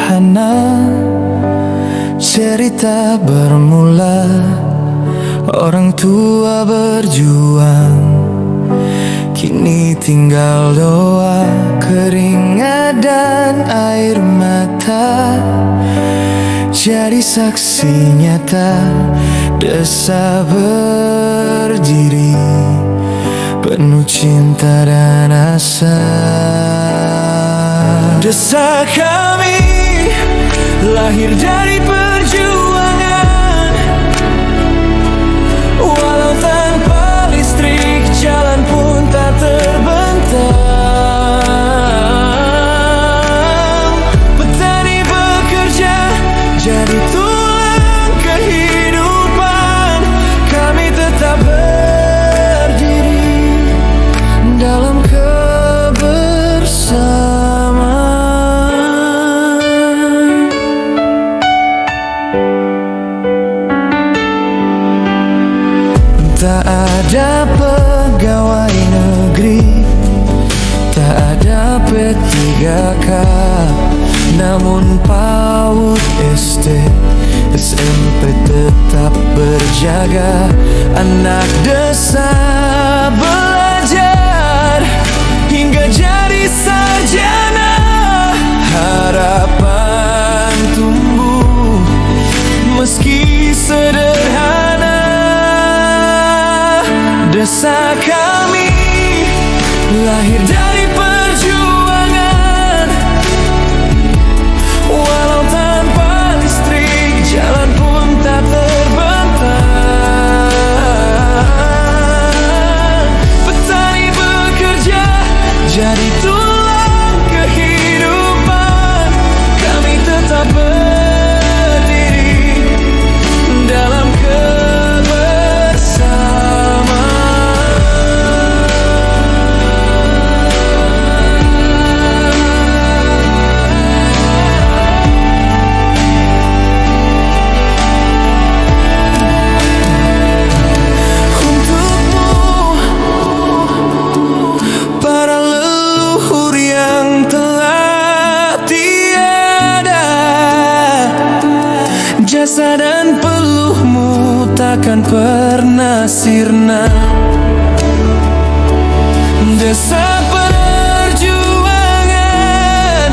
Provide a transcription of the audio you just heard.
sederhana. Cerita bermula orang tua berjuang, kini tinggal doa, keringat dan air mata. Jadi saksi nyata desa berdiri, penuh cinta dan asa. Desa kami lahir dari perjuangan, walau tanpa listrik jalan pun tak terbentang. Petani bekerja jadi tulang kehidupan, kami tetap berdiri dalam kebersamaan. Tak ada pegawai negeri, tak ada P3K, namun PAUD, SD, SMP tetap berjaga. Anak desa belajar hingga jadi sarjana, harapan tumbuh meski sederhana. Desa kami lahir dari perjuangan, walau tanpa listrik jalan pun tak terbentang. Petani bekerja jadi tulang kehidupan, kami tetap berdiri dalam jasa dan peluhmu takkan pernah sirna. Desa perjuangan,